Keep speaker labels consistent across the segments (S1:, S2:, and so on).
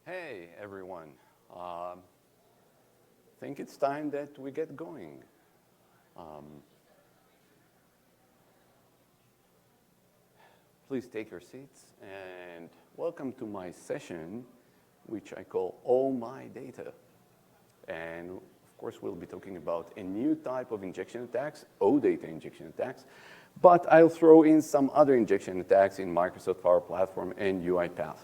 S1: Hey, everyone. I think it's time that we get going. Please take your seats and welcome to my session, which I call All My Data. And of course, we'll be talking about a new type of injection attacks, OData injection attacks, but I'll throw in some other injection attacks in Microsoft Power Platform and UiPath.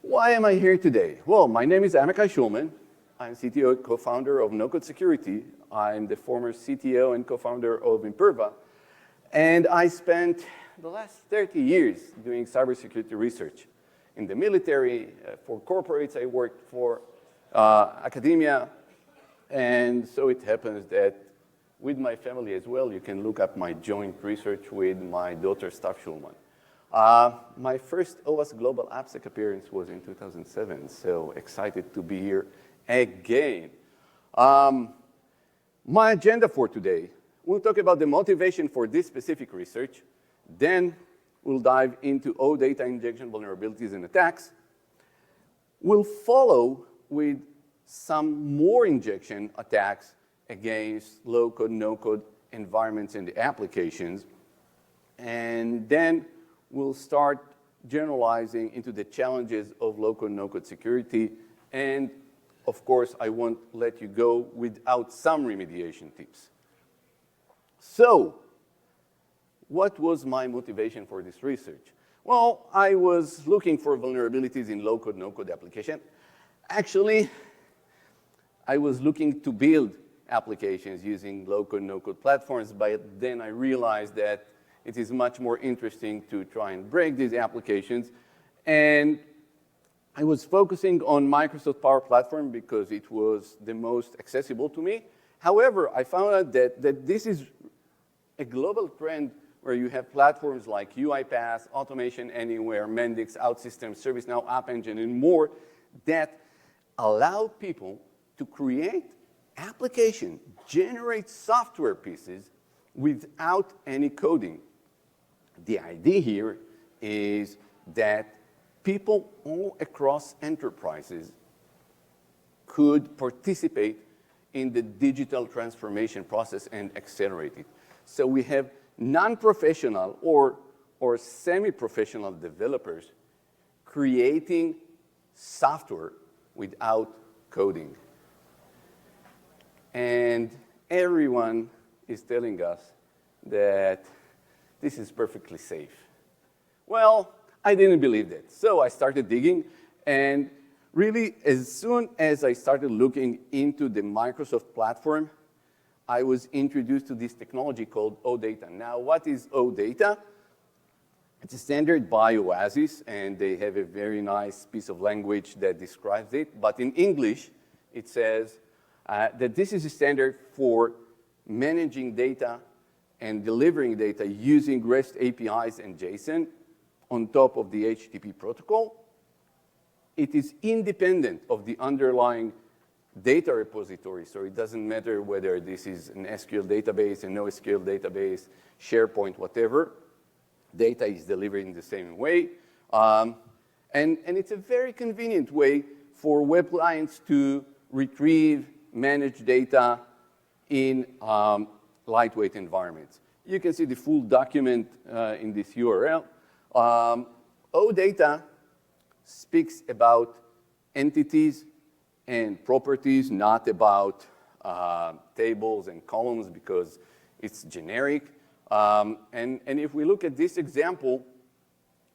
S1: Why am I here today? Well, my name is Amichai Shulman. I'm CTO and co-founder of No-Code Security. I'm the former CTO and co-founder of Imperva. And I spent the last 30 years doing cybersecurity research. In the military, for corporates, I worked for academia. And so it happens that with my family as well, you can look up my joint research with my daughter, Staff Shulman. My first OWASP Global AppSec appearance was in 2007, so excited to be here again. My agenda for today, we'll talk about the motivation for this specific research. Then we'll dive into OData injection vulnerabilities and attacks. We'll follow with some more injection attacks against low-code, no-code environments and applications. And then we'll start generalizing into the challenges of low-code, no-code security. And of course, I won't let you go without some remediation tips. So, what was my motivation for this research? Well, I was looking for vulnerabilities in low-code, no-code application. Actually, I was looking to build applications using low-code, no-code platforms, but then I realized that it is much more interesting to try and break these applications. And I was focusing on Microsoft Power Platform because it was the most accessible to me. However, I found out that this is a global trend where you have platforms like UiPath, Automation Anywhere, Mendix, OutSystems, ServiceNow, App Engine, and more that allow people to create application, generate software pieces without any coding. The idea here is that people all across enterprises could participate in the digital transformation process and accelerate it. So we have non-professional or semi-professional developers creating software without coding. And everyone is telling us that this is perfectly safe. Well, I didn't believe that. So I started digging, and really, as soon as I started looking into the Microsoft platform, I was introduced to this technology called OData. Now, what is OData? It's a standard by OASIS, and they have a very nice piece of language that describes it. But in English, it says that this is a standard for managing data and delivering data using REST APIs and JSON on top of the HTTP protocol. It is independent of the underlying data repository, so it doesn't matter whether this is an SQL database, a NoSQL database, SharePoint, whatever. Data is delivered in the same way. And it's a very convenient way for web clients to retrieve, manage data in lightweight environments. You can see the full document in this URL. OData speaks about entities and properties, not about tables and columns because it's generic. And if we look at this example,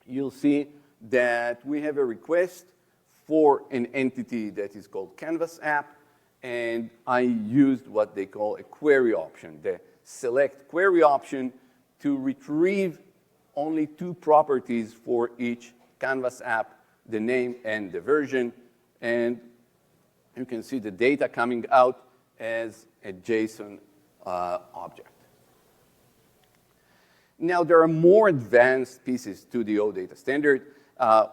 S1: you'll see that we have a request for an entity that is called Canvas app. And I used what they call a query option, the select query option to retrieve only two properties for each Canvas app, the name and the version. And you can see the data coming out as a JSON object. Now, there are more advanced pieces to the OData standard.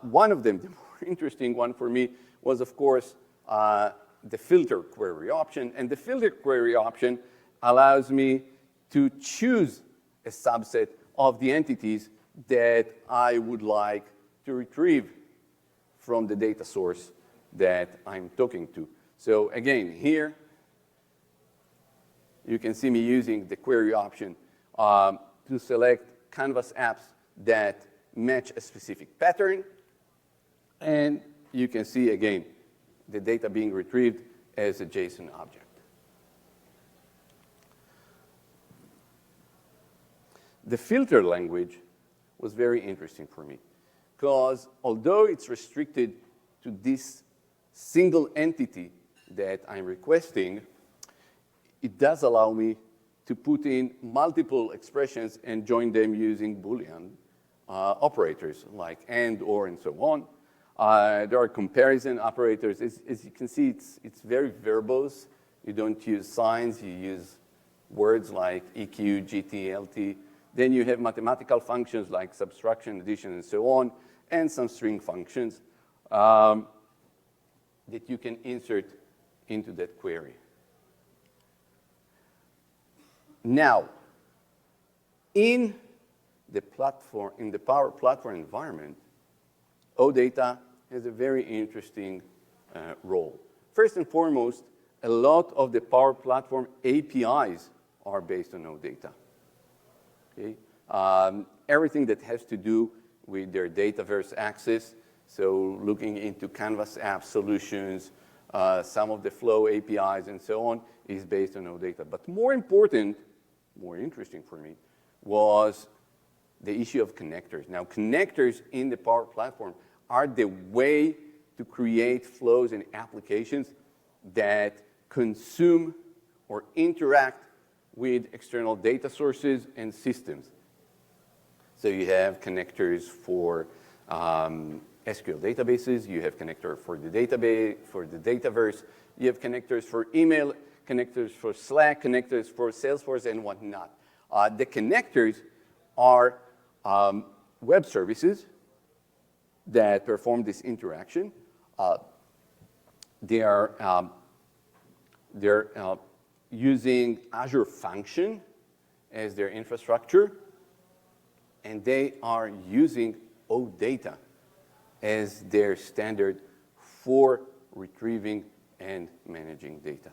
S1: One of them, the more interesting one for me, was, of course, the filter query option. And the filter query option allows me to choose a subset of the entities that I would like to retrieve from the data source that I'm talking to. So again, here, you can see me using the query option to select Canvas apps that match a specific pattern. And you can see, again, the data being retrieved as a JSON object. The filter language was very interesting for me, because although it's restricted to this single entity that I'm requesting, it does allow me to put in multiple expressions and join them using Boolean operators like and, or, and so on. There are comparison operators. As you can see, it's very verbose. You don't use signs. You use words like EQ, GT, LT. Then you have mathematical functions like subtraction, addition, and so on, and some string functions that you can insert into that query. Now, in the Power Platform environment, OData has a very interesting role. First and foremost, a lot of the Power Platform APIs are based on OData. Okay? Everything that has to do with their Dataverse access, so looking into Canvas app solutions, some of the Flow APIs, and so on, is based on OData. But more important, more interesting for me, was the issue of connectors. Now, connectors in the Power Platform are the way to create flows and applications that consume or interact with external data sources and systems. So you have connectors for SQL databases, you have connector for the database, for the Dataverse, you have connectors for email, connectors for Slack, connectors for Salesforce, and whatnot. The connectors are web services that perform this interaction. They're using Azure Function as their infrastructure, and they are using OData as their standard for retrieving and managing data.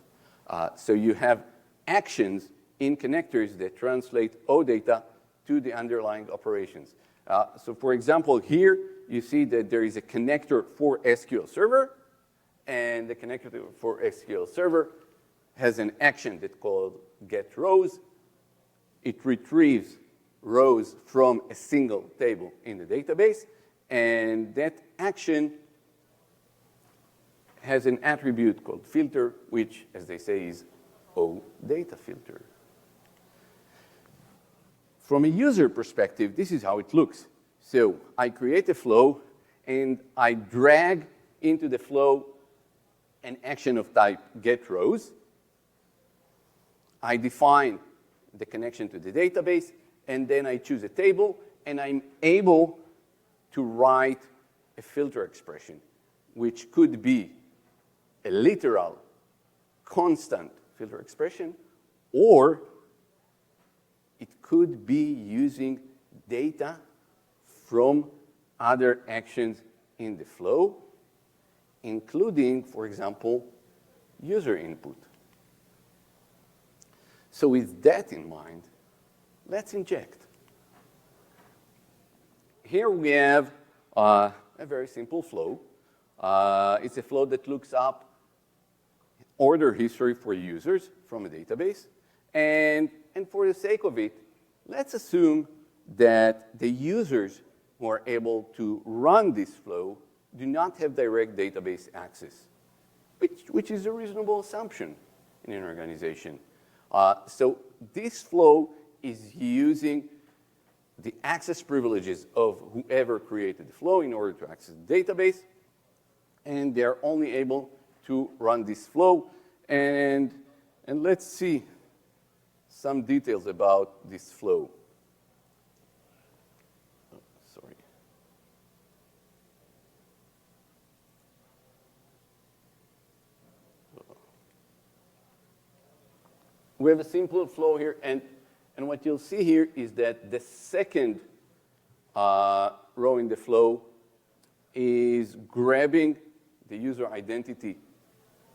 S1: So you have actions in connectors that translate OData to the underlying operations. So for example, here you see that there is a connector for SQL Server, and the connector for SQL Server has an action that's called get rows. It retrieves rows from a single table in the database, and that action has an attribute called filter, which, as they say, is OData filter. From a user perspective, this is how it looks. So I create a flow, and I drag into the flow an action of type get rows. I define the connection to the database, and then I choose a table, and I'm able to write a filter expression, which could be a literal, constant filter expression, or it could be using data from other actions in the flow, including, for example, user input. So with that in mind, let's inject. Here we have a very simple flow. It's a flow that looks up order history for users from a database. And for the sake of it, let's assume that the users who are able to run this flow do not have direct database access, which is a reasonable assumption in an organization. So this flow is using the access privileges of whoever created the flow in order to access the database, and they're only able to run this flow. And let's see some details about this flow. Oh, sorry. We have a simple flow here, and what you'll see here is that the second row in the flow is is grabbing the user identity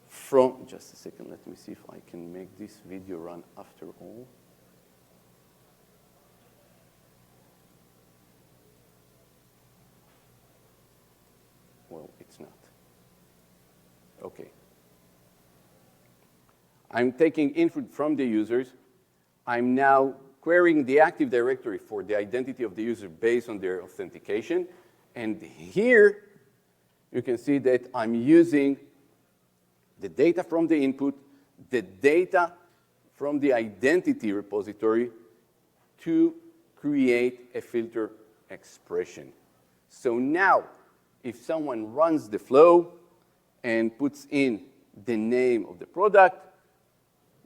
S1: from, just a second, let me see if I can make this video run after all. Well, it's not. Okay. I'm taking input from the users. I'm now querying the Active Directory for the identity of the user based on their authentication. And here, you can see that I'm using the data from the input, the data from the identity repository to create a filter expression. So now, if someone runs the flow and puts in the name of the product,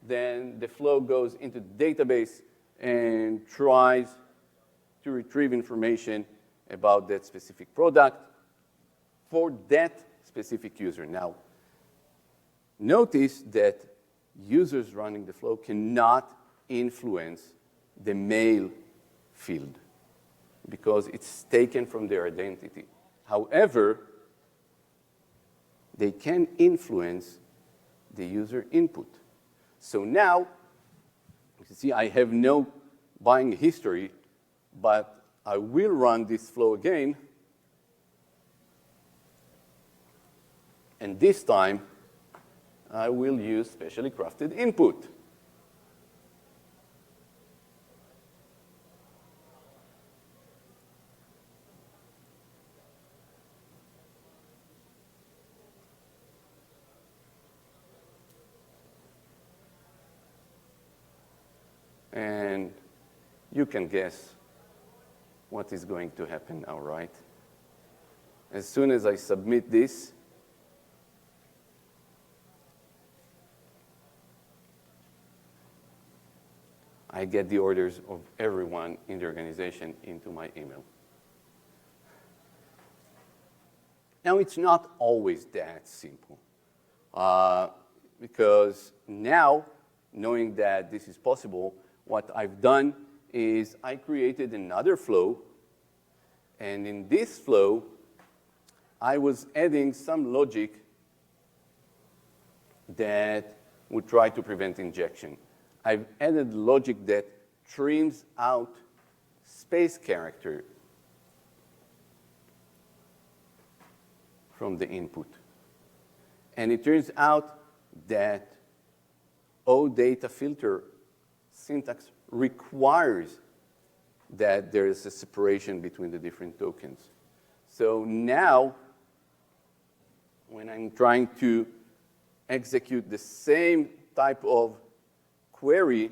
S1: then the flow goes into the database and tries to retrieve information about that specific product for that specific user. Now, notice that users running the flow cannot influence the mail field because it's taken from their identity. However, they can influence the user input. So now, you can see I have no buying history, but I will run this flow again. And this time, I will use specially crafted input. And you can guess what is going to happen now, right? As soon as I submit this, I get the orders of everyone in the organization into my email. Now, it's not always that simple, because now, knowing that this is possible, what I've done is I created another flow, and in this flow, I was adding some logic that would try to prevent injection. I've added logic that trims out space character from the input. And it turns out that OData filter syntax requires that there is a separation between the different tokens. So now, when I'm trying to execute the same type of query,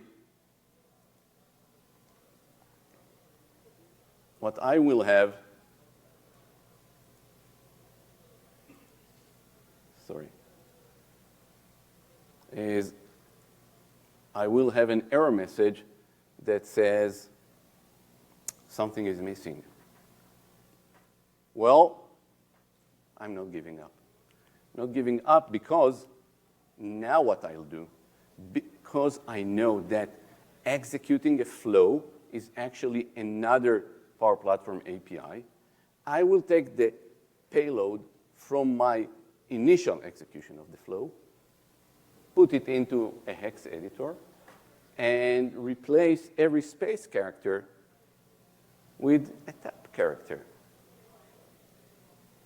S1: what I will have, is I will have an error message that says something is missing. Well, I'm not giving up. Not giving up because now what I'll do, because I know that executing a flow is actually another Power Platform API, I will take the payload from my initial execution of the flow, put it into a hex editor, and replace every space character with a tab character.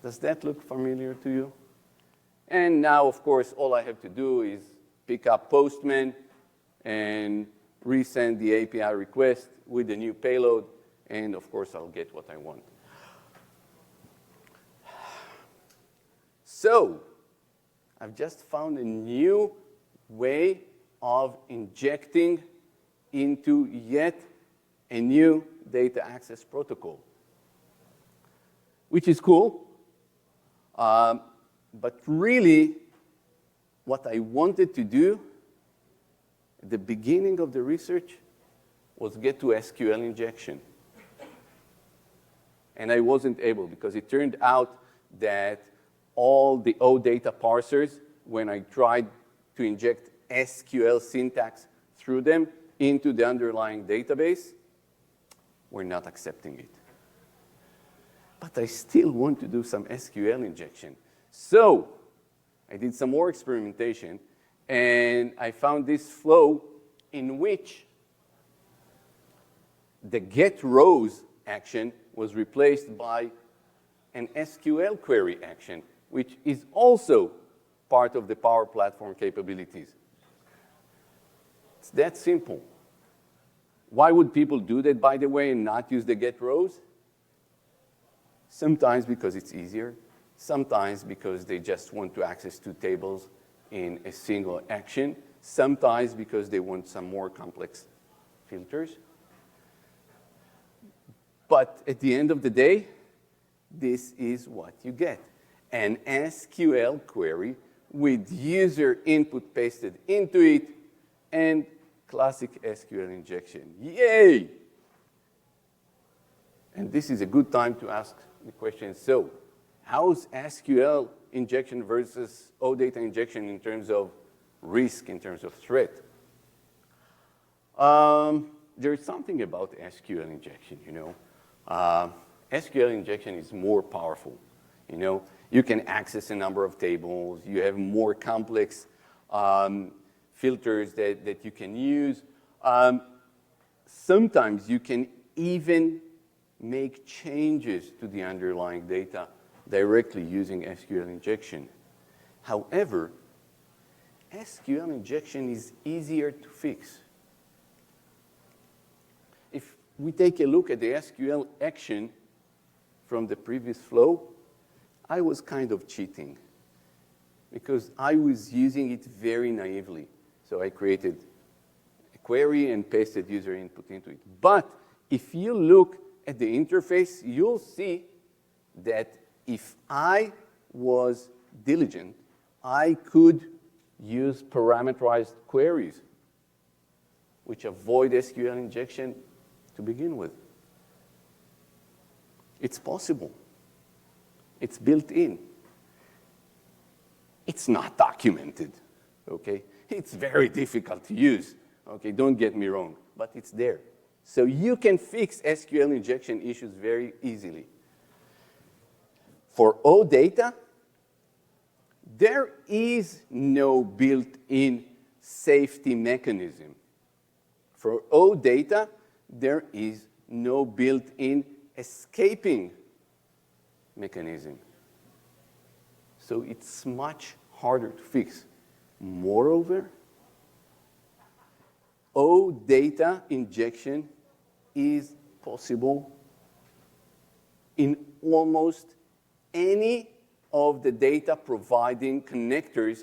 S1: Does that look familiar to you? And now, of course, all I have to do is pick up Postman and resend the API request with the new payload, and of course, I'll get what I want. So, I've just found a new way of injecting into yet a new data access protocol, which is cool. But really, what I wanted to do at the beginning of the research was get to SQL injection. And I wasn't able because it turned out that all the OData parsers, when I tried to inject SQL syntax through them into the underlying database, were not accepting it. but I still want to do some SQL injection. So I did some more experimentation, and I found this flow in which the get rows action was replaced by an SQL query action, which is also part of the Power Platform capabilities. It's that simple. Why would people do that, by the way, and not use the get rows? Sometimes because it's easier, sometimes because they just want to access two tables in a single action, sometimes because they want some more complex filters. But at the end of the day, this is what you get. An SQL query with user input pasted into it and classic SQL injection. Yay! And this is a good time to ask the question, so how's SQL injection versus OData injection in terms of risk, in terms of threat? There's something about SQL injection, you know. SQL injection is more powerful, you know. You can access a number of tables. You have more complex filters that you can use. Sometimes you can even make changes to the underlying data directly using SQL injection. However, SQL injection is easier to fix. If we take a look at the SQL action from the previous flow, I was kind of cheating because I was using it very naively. So I created a query and pasted user input into it. But if you look at the interface, you'll see that if I was diligent, I could use parameterized queries, which avoid SQL injection to begin with. It's possible. It's built in. It's not documented, okay? It's very difficult to use, okay? Don't get me wrong, but it's there. So you can fix SQL injection issues very easily. For OData, there is no built-in safety mechanism. For OData, there is no built-in escaping mechanism. So it's much harder to fix. Moreover, OData injection is possible in almost any of the data providing connectors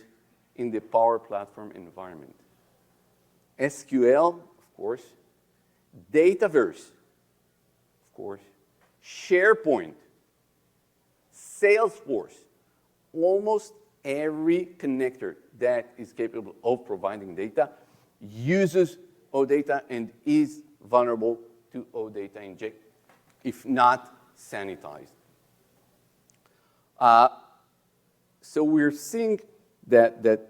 S1: in the Power Platform environment. SQL, of course, Dataverse, of course, SharePoint, Salesforce, almost every connector that is capable of providing data uses OData and is vulnerable to OData inject, if not sanitized. So we're seeing that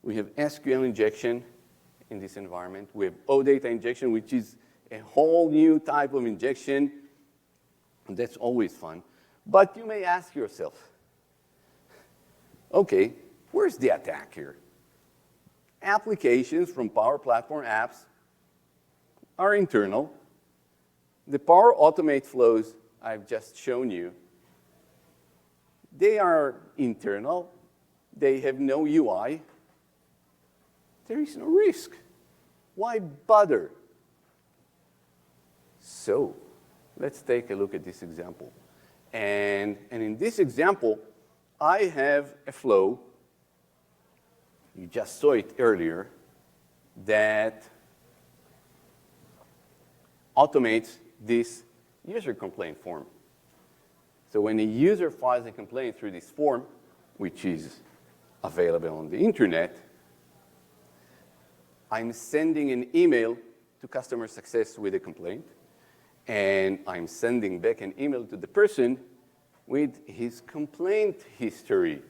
S1: we have SQL injection in this environment. We have OData injection, which is a whole new type of injection. And that's always fun. But you may ask yourself, okay, where's the attack here? Applications from Power Platform apps are internal. The Power Automate flows I've just shown you, they are internal. They have no UI. There is no risk. Why bother? So let's take a look at this example. And in this example, I have a flow, you just saw it earlier, that automates this user complaint form. So when a user files a complaint through this form, which is available on the internet, I'm sending an email to customer success with a complaint, and I'm sending back an email to the person with his complaint history.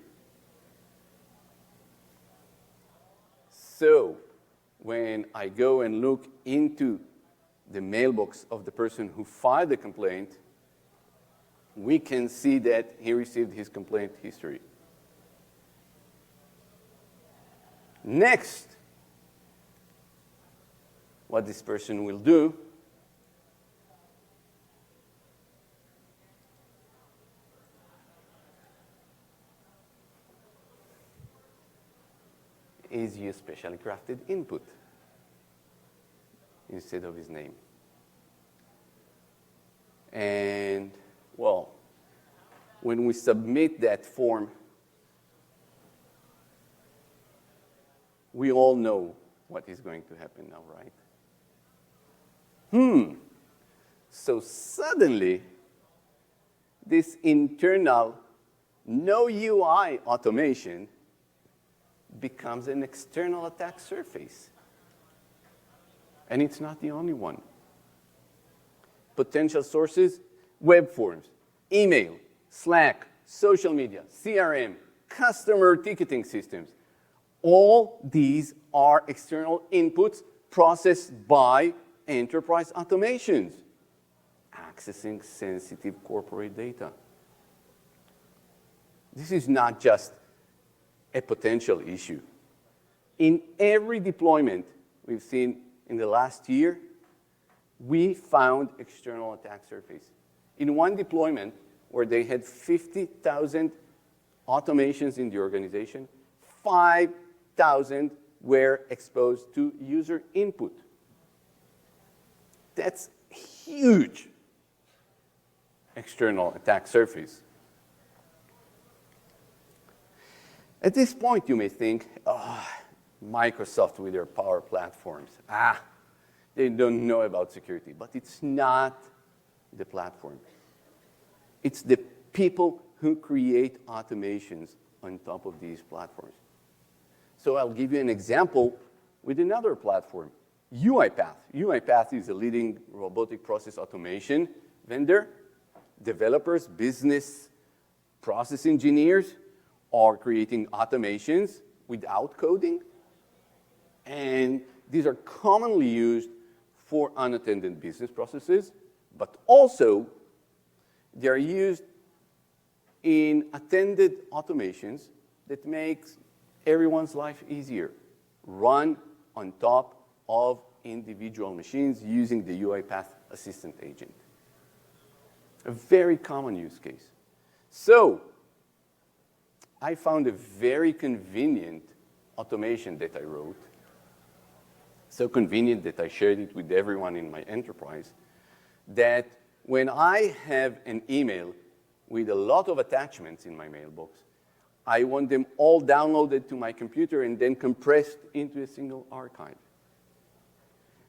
S1: So when I go and look into the mailbox of the person who filed the complaint, we can see that he received his complaint history. Next, what this person will do is use specially crafted input instead of his name. And, well, when we submit that form, we all know what is going to happen now, right? So suddenly, this internal no UI automation becomes an external attack surface. And it's not the only one. Potential sources, web forms, email, Slack, social media, CRM, customer ticketing systems. All these are external inputs processed by enterprise automations, accessing sensitive corporate data. This is not just a potential issue. In every deployment we've seen in the last year, we found external attack surface. In one deployment where they had 50,000 automations in the organization, 5,000 were exposed to user input. That's huge external attack surface. At this point, you may think, oh, Microsoft with their Power Platforms. They don't know about security. But it's not the platform. It's the people who create automations on top of these platforms. So I'll give you an example with another platform, UiPath. UiPath is a leading robotic process automation vendor. Developers, business process engineers are creating automations without coding. And these are commonly used for unattended business processes, but also they're used in attended automations that makes everyone's life easier, run on top of individual machines using the UiPath Assistant Agent. A very common use case. So I found a very convenient automation that I wrote, so convenient that I shared it with everyone in my enterprise, that when I have an email with a lot of attachments in my mailbox, I want them all downloaded to my computer and then compressed into a single archive.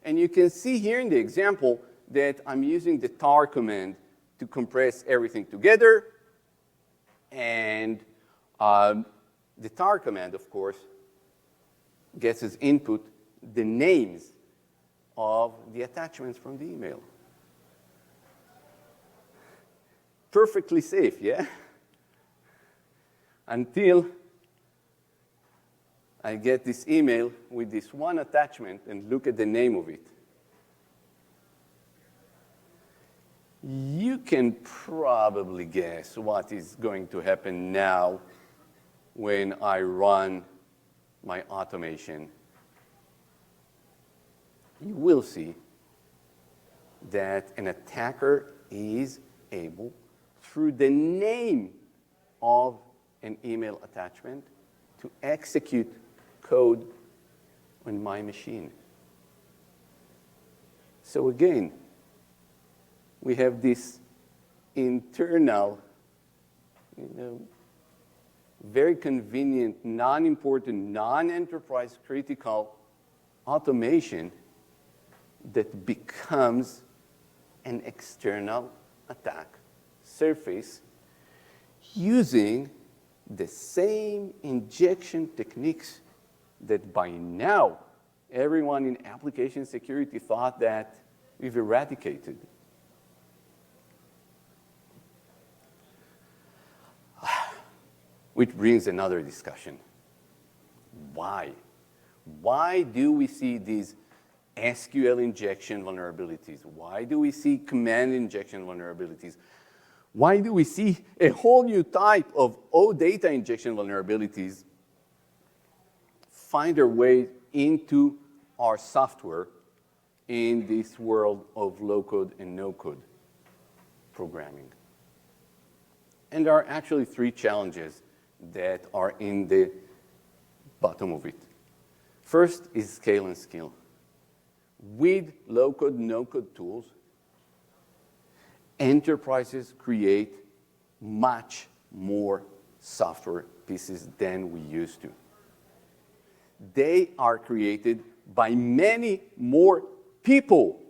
S1: And you can see here in the example that I'm using the tar command to compress everything together. And the tar command, of course, gets as input the names of the attachments from the email. Perfectly safe, yeah? Until I get this email with this one attachment and look at the name of it. You can probably guess what is going to happen now when I run my automation. You will see that an attacker is able, through the name of an email attachment, to execute code on my machine. So again, we have this internal, very convenient, non-important, non-enterprise critical automation that becomes an external attack surface using the same injection techniques that by now everyone in application security thought that we've eradicated. Which brings another discussion. Why? Why do we see these SQL injection vulnerabilities? Why do we see command injection vulnerabilities? Why do we see a whole new type of OData injection vulnerabilities find their way into our software in this world of low-code and no-code programming? And there are actually three challenges that are in the bottom of it. First is scale and skill. With low-code, no-code tools, enterprises create much more software pieces than we used to. They are created by many more people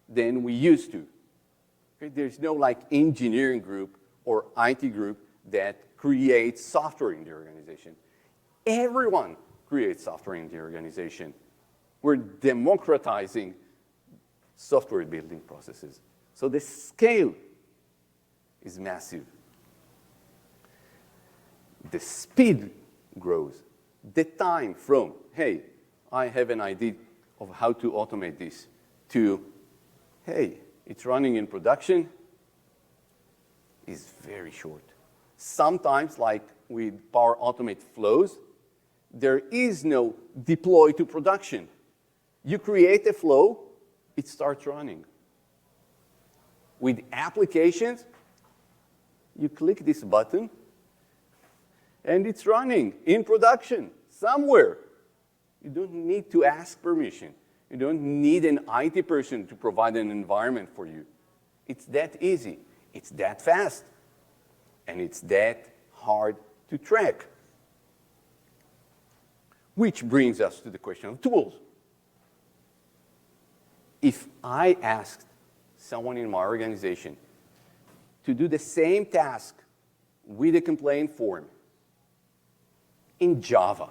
S1: than we used to. Okay? There's no like engineering group or IT group that creates software in the organization. Everyone creates software in the organization. We're democratizing software building processes. So the scale is massive. The speed grows. The time from, hey, I have an idea of how to automate this, to, hey, it's running in production, is very short. Sometimes, like with Power Automate flows, there is no deploy to production. You create a flow, it starts running. With applications, you click this button, and it's running in production somewhere. You don't need to ask permission. You don't need an IT person to provide an environment for you. It's that easy. It's that fast. And it's that hard to track. Which brings us to the question of tools. If I asked someone in my organization to do the same task with a complaint form in Java,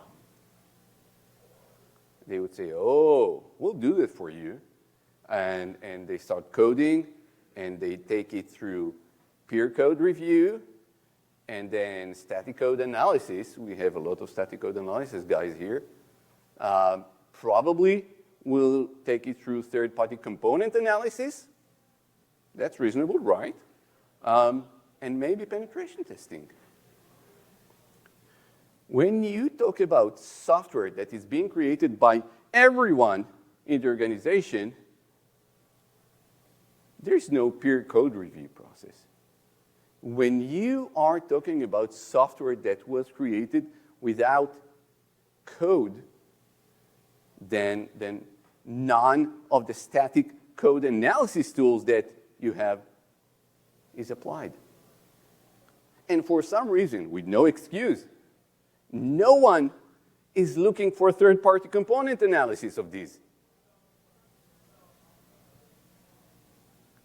S1: they would say, oh, we'll do it for you. And they start coding, and they take it through peer code review, and then static code analysis. We have a lot of static code analysis guys here. Probably we'll take it through third-party component analysis. That's reasonable, right? And maybe penetration testing. When you talk about software that is being created by everyone in the organization, there's no peer code review process. When you are talking about software that was created without code, then none of the static code analysis tools that you have is applied. And for some reason, with no excuse, no one is looking for third-party component analysis of these.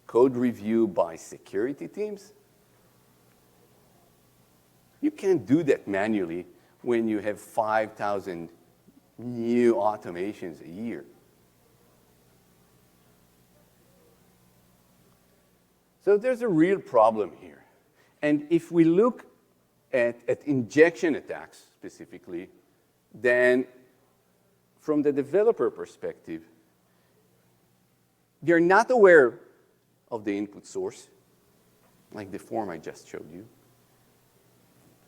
S1: Code review by security teams? You can't do that manually when you have 5,000 new automations a year. So there's a real problem here. And if we look at injection attacks specifically, then from the developer perspective, they're not aware of the input source, like the form I just showed you.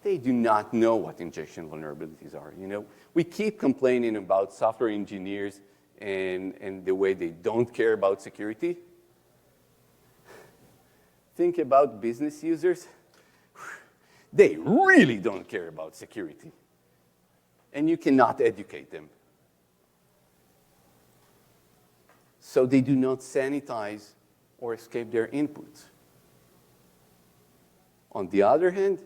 S1: They do not know what injection vulnerabilities are. You know, we keep complaining about software engineers and the way they don't care about security. Think about business users. They really don't care about security. And you cannot educate them. So they do not sanitize or escape their inputs. On the other hand,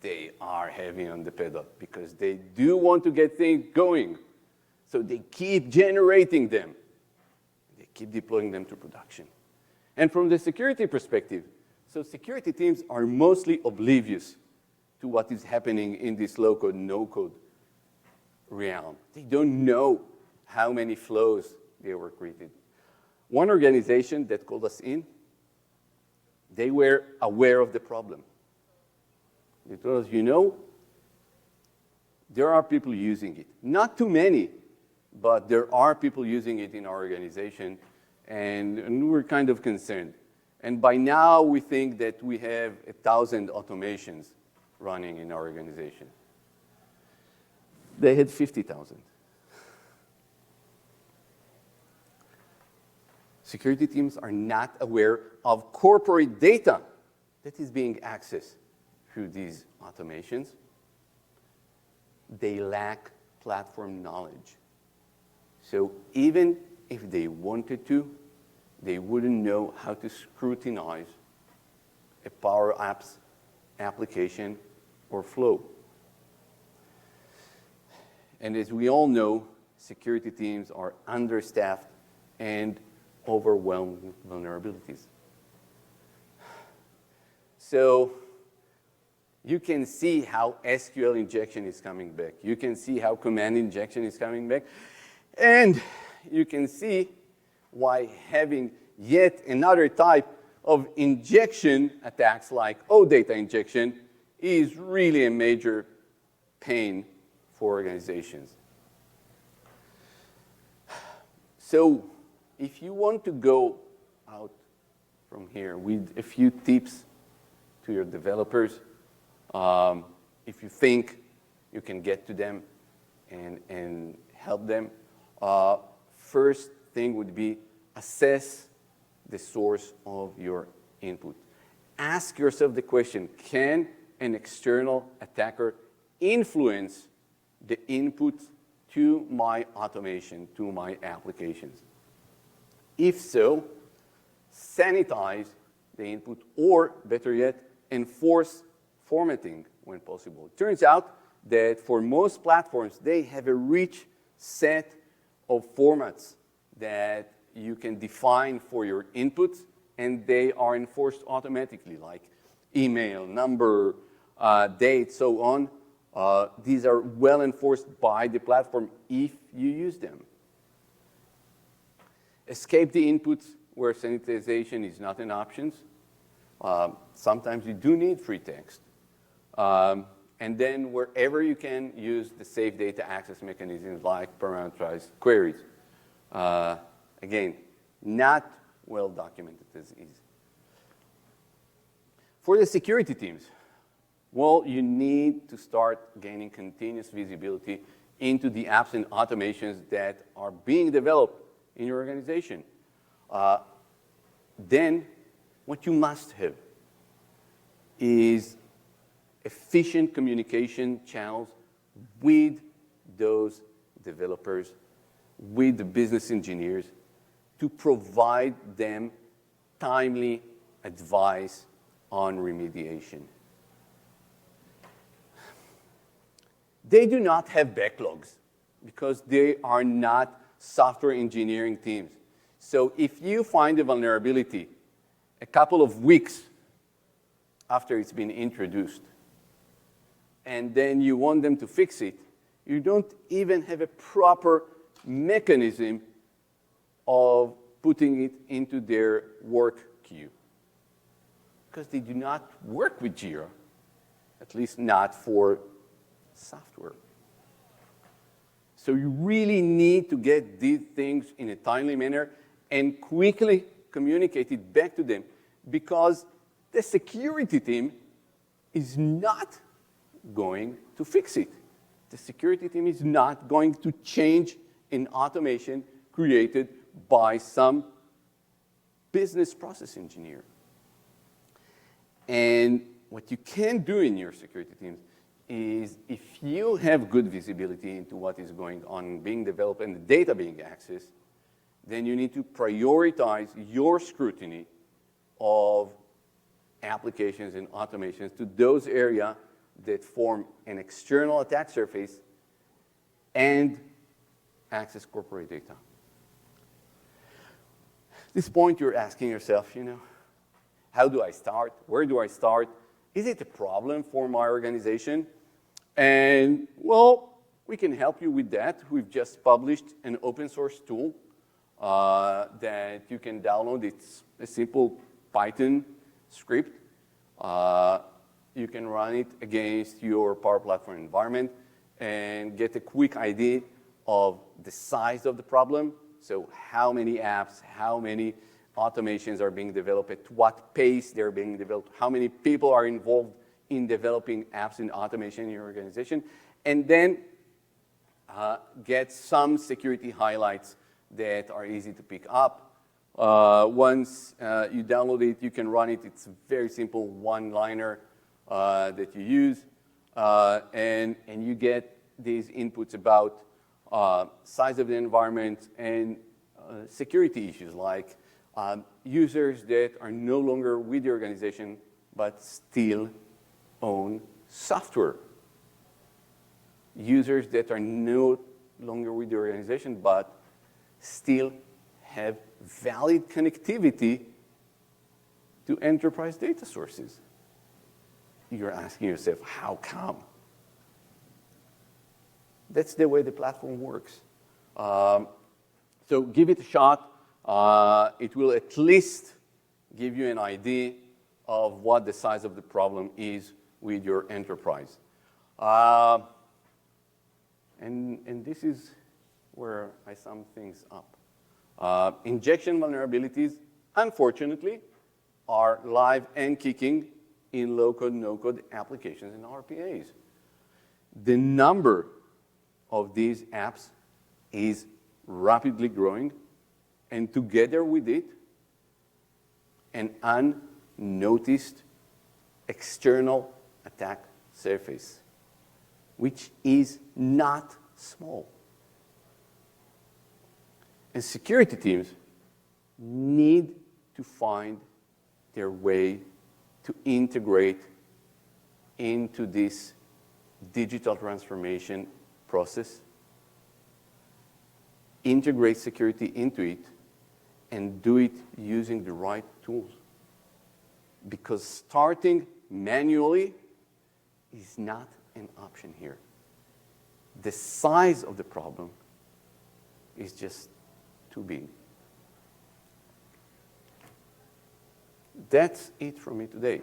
S1: they are heavy on the pedal because they do want to get things going. So they keep generating them. They keep deploying them to production. And from the security perspective, so security teams are mostly oblivious to what is happening in this low-code, no-code realm. They don't know how many flows they were created. One organization that called us in, they were aware of the problem. They told us, you know, there are people using it. Not too many, but there are people using it in our organization, and we're kind of concerned. And by now, we think that we have 1,000 automations running in our organization. They had 50,000. Security teams are not aware of corporate data that is being accessed through these automations. They lack platform knowledge. So even if they wanted to, they wouldn't know how to scrutinize a Power Apps application or flow. And as we all know, security teams are understaffed and overwhelmed with vulnerabilities. So you can see how SQL injection is coming back. You can see how command injection is coming back. And you can see why having yet another type of injection attacks like OData injection is really a major pain for organizations. So if you want to go out from here with a few tips to your developers, if you think you can get to them and help them, first thing would be assess the source of your input. Ask yourself the question, can an external attacker influence the input to my automation, to my applications? If so, sanitize the input, or better yet, enforce formatting when possible. It turns out that for most platforms, they have a rich set of formats that you can define for your inputs, and they are enforced automatically, like email, number, date, so on. These are well enforced by the platform if you use them. Escape the inputs where sanitization is not an option. Sometimes you do need free text. And then wherever you can, use the safe data access mechanisms like parameterized queries. Again, not well documented as is. For the security teams, well, you need to start gaining continuous visibility into the apps and automations that are being developed in your organization. Then what you must have is efficient communication channels with those developers, with the business engineers, to provide them timely advice on remediation. They do not have backlogs because they are not software engineering teams. So if you find a vulnerability a couple of weeks after it's been introduced, and then you want them to fix it, you don't even have a proper mechanism of putting it into their work queue. Because they do not work with Jira, at least not for software. So you really need to get these things in a timely manner and quickly communicate it back to them, because the security team is not going to fix it. The security team is not going to change an automation created by some business process engineer. And what you can do in your security teams is, if you have good visibility into what is going on being developed and the data being accessed, then you need to prioritize your scrutiny of applications and automations to those areas that form an external attack surface and access corporate data. At this point, you're asking yourself, how do I start? Where do I start? Is it a problem for my organization? And, well, we can help you with that. We've just published an open source tool that you can download. It's a simple Python script. You can run it against your Power Platform environment and get a quick idea of the size of the problem. So how many apps, how many automations are being developed, at what pace they're being developed, how many people are involved in developing apps in automation in your organization, and then get some security highlights that are easy to pick up. Once you download it, you can run it. It's a very simple one-liner that you use, and you get these inputs about size of the environment and security issues like users that are no longer with the organization but still own software. Users that are no longer with the organization but still have valid connectivity to enterprise data sources. You're asking yourself, how come? That's the way the platform works. So give it a shot. It will at least give you an idea of what the size of the problem is with your enterprise. And this is where I sum things up. Injection vulnerabilities, unfortunately, are live and kicking in low-code, no-code applications and RPAs. The number of these apps is rapidly growing, and together with it, an unnoticed external attack surface, which is not small. And security teams need to find their way to integrate into this digital transformation process, integrate security into it, and do it using the right tools. Because starting manually is not an option here. The size of the problem is just too big. That's it from me today.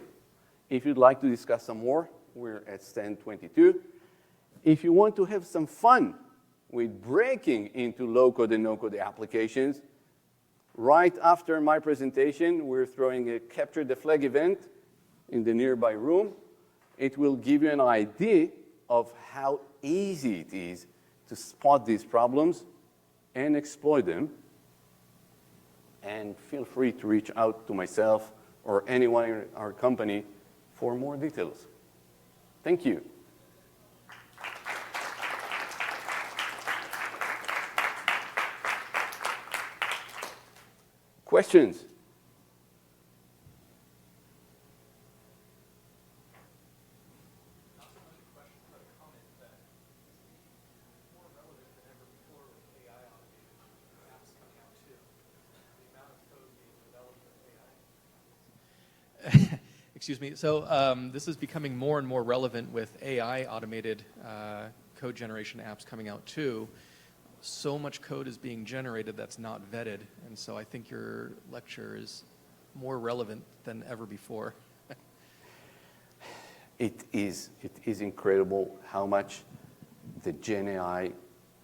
S1: If you'd like to discuss some more, we're at stand 22. If you want to have some fun with breaking into low-code and no-code applications, right after my presentation, we're throwing a Capture the Flag event in the nearby room. It will give you an idea of how easy it is to spot these problems and exploit them. And feel free to reach out to myself or anyone in our company for more details. Thank you. Questions?
S2: Not so much a question, but a comment that is more relevant than ever before with AI automated apps coming out too. The amount of code being developed with AI. Excuse me. So this is becoming more and more relevant with AI automated code generation apps coming out too. So much code is being generated that's not vetted, and so I think your lecture is more relevant than ever before.
S1: It is incredible how much the Gen AI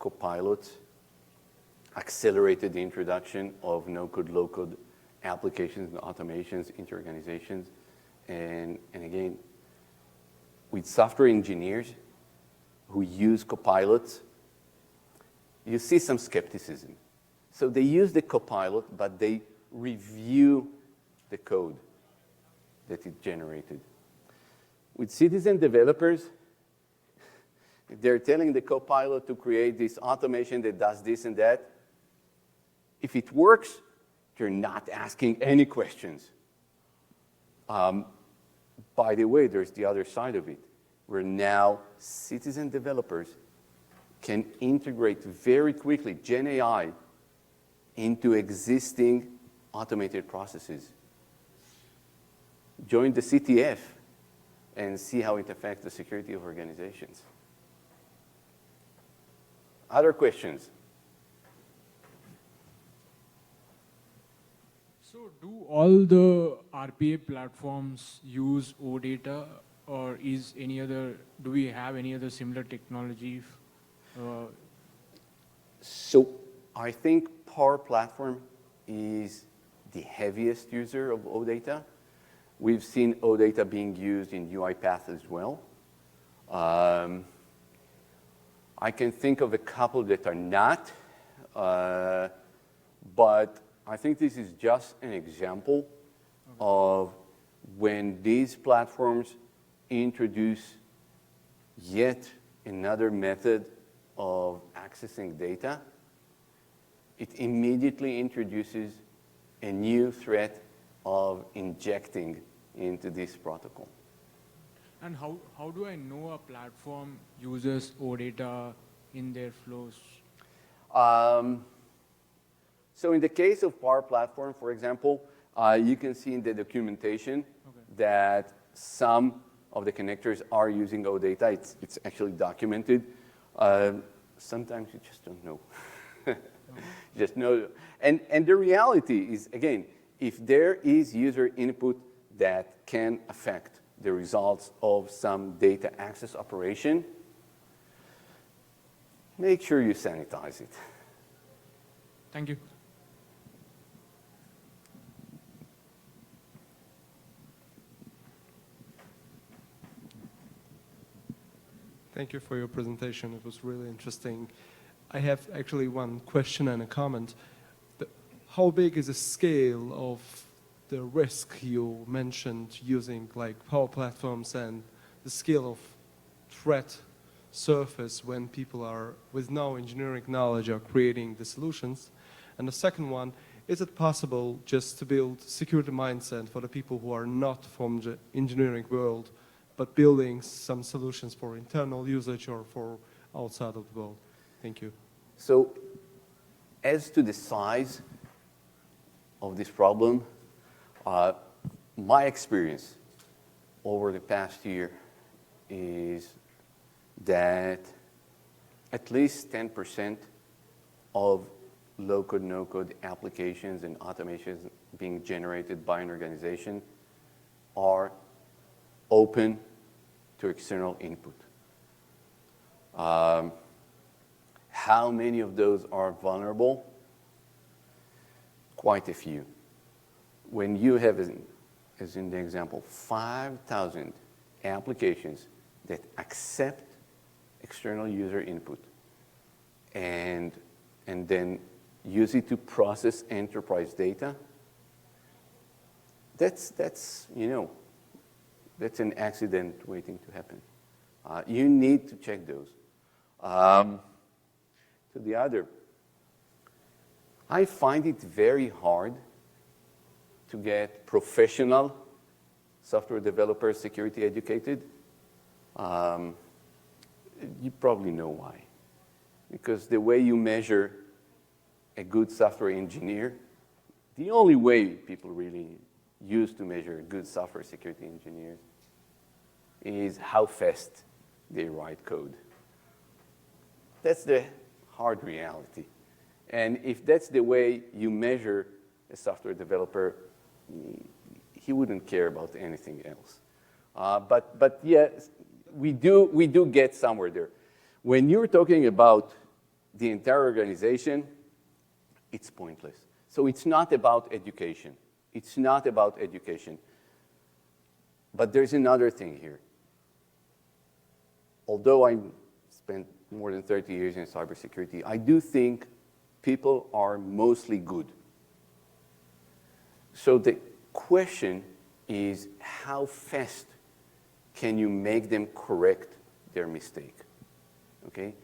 S1: Copilot accelerated the introduction of no-code, low-code applications and automations into organizations. And again, with software engineers who use Copilots, you see some skepticism. So they use the Copilot, but they review the code that it generated. With citizen developers, they're telling the Copilot to create this automation that does this and that. If it works, you're not asking any questions. By the way, there's the other side of it, where now citizen developers can integrate very quickly Gen AI into existing automated processes. Join the CTF and see how it affects the security of organizations. Other questions?
S3: So do all the RPA platforms use OData, or do we have any other similar technology?
S1: So I think Power Platform is the heaviest user of OData. We've seen OData being used in UiPath as well. I can think of a couple that are not, but I think this is just an example of when these platforms introduce yet another method of accessing data, it immediately introduces a new threat of injecting into this protocol.
S3: And how do I know a platform uses OData in their flows?
S1: So in the case of Power Platform, for example, you can see in the documentation that some of the connectors are using OData. It's actually documented. Sometimes you just don't know. Just know. And the reality is, again, if there is user input that can affect the results of some data access operation, make sure you sanitize it.
S3: Thank you.
S4: Thank you for your presentation. It was really interesting. I have actually one question and a comment. How big is the scale of the risk you mentioned using like Power Platforms and the scale of threat surface when people are with no engineering knowledge are creating the solutions? And the second one, is it possible just to build security mindset for the people who are not from the engineering world, but building some solutions for internal usage or for outside of the world? Thank you.
S1: So as to the size of this problem, my experience over the past year is that at least 10% of low-code, no-code applications and automations being generated by an organization are open to external input. How many of those are vulnerable? Quite a few. When you have, as in the example, 5,000 applications that accept external user input and then use it to process enterprise data, that's an accident waiting to happen. You need to check those. To the other, I find it very hard to get professional software developers security educated. You probably know why. Because the way you measure a good software engineer, the only way people really use to measure good software security engineers is how fast they write code. That's the hard reality. And if that's the way you measure a software developer, he wouldn't care about anything else. But yes, we do get somewhere there. When you're talking about the entire organization, it's pointless. So it's not about education. It's not about education. But there's another thing here. Although I spent more than 30 years in cybersecurity, I do think people are mostly good. So the question is, how fast can you make them correct their mistake? Okay?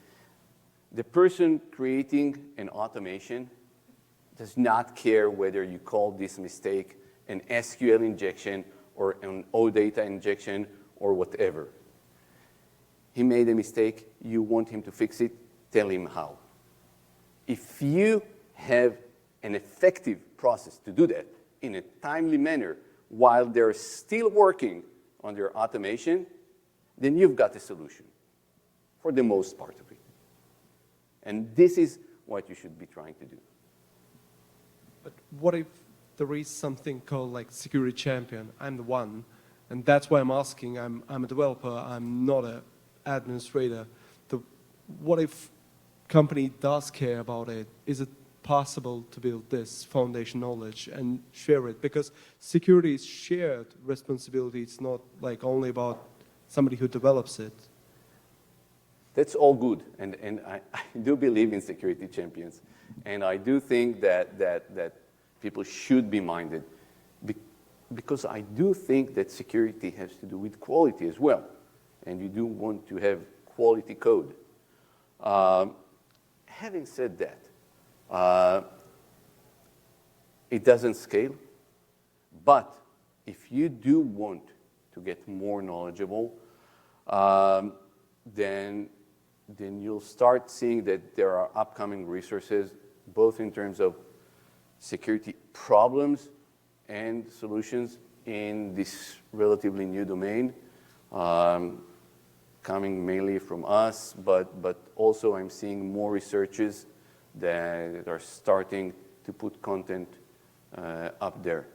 S1: The person creating an automation does not care whether you call this mistake an SQL injection or an OData injection or whatever. He made a mistake, you want him to fix it, tell him how. If you have an effective process to do that in a timely manner while they're still working on their automation, then you've got a solution for the most part of it. And this is what you should be trying to do.
S4: But what if there is something called like security champion? I'm the one, and that's why I'm asking. I'm a developer. I'm not an administrator. What if company does care about it? Is it possible to build this foundation knowledge and share it? Because security is shared responsibility. It's not like only about somebody who develops it.
S1: That's all good, and I do believe in security champions, and I do think that people should be minded, because I do think that security has to do with quality as well, and you do want to have quality code. Having said that, it doesn't scale, but if you do want to get more knowledgeable, then you'll start seeing that there are upcoming resources, both in terms of security problems and solutions in this relatively new domain, coming mainly from us, but also I'm seeing more researchers that are starting to put content up there.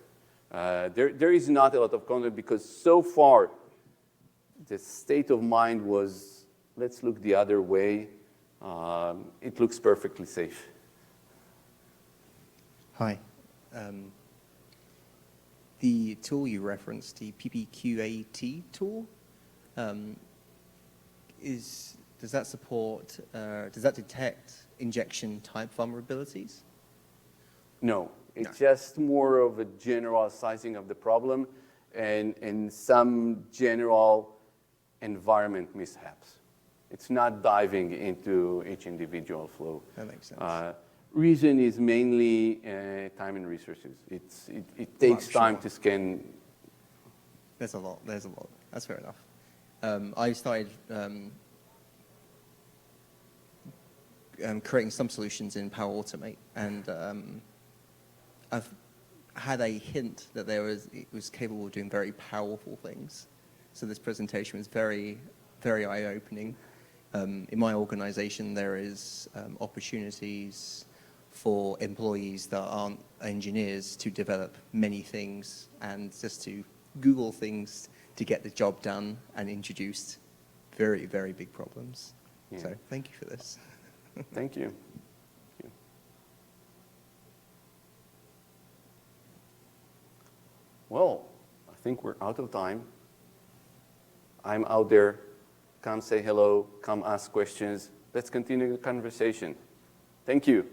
S1: There is not a lot of content because so far the state of mind was, let's look the other way. It looks perfectly safe.
S5: Hi. The tool you referenced, the PPQAT tool, does that support, does that detect injection type vulnerabilities?
S1: No, it's just more of a general sizing of the problem and some general environment mishaps. It's not diving into each individual flow.
S5: That makes sense.
S1: Reason is mainly time and resources. It takes time to scan.
S5: There's a lot. That's fair enough. I started creating some solutions in Power Automate, and I've had a hint that it was capable of doing very powerful things. So this presentation was very, very eye-opening. In my organization, there is opportunities for employees that aren't engineers to develop many things and just to Google things to get the job done and introduced very, very big problems. Yeah. So thank you for this.
S1: Thank you. Well, I think we're out of time. I'm out there. Come say hello. Come ask questions. Let's continue the conversation. Thank you.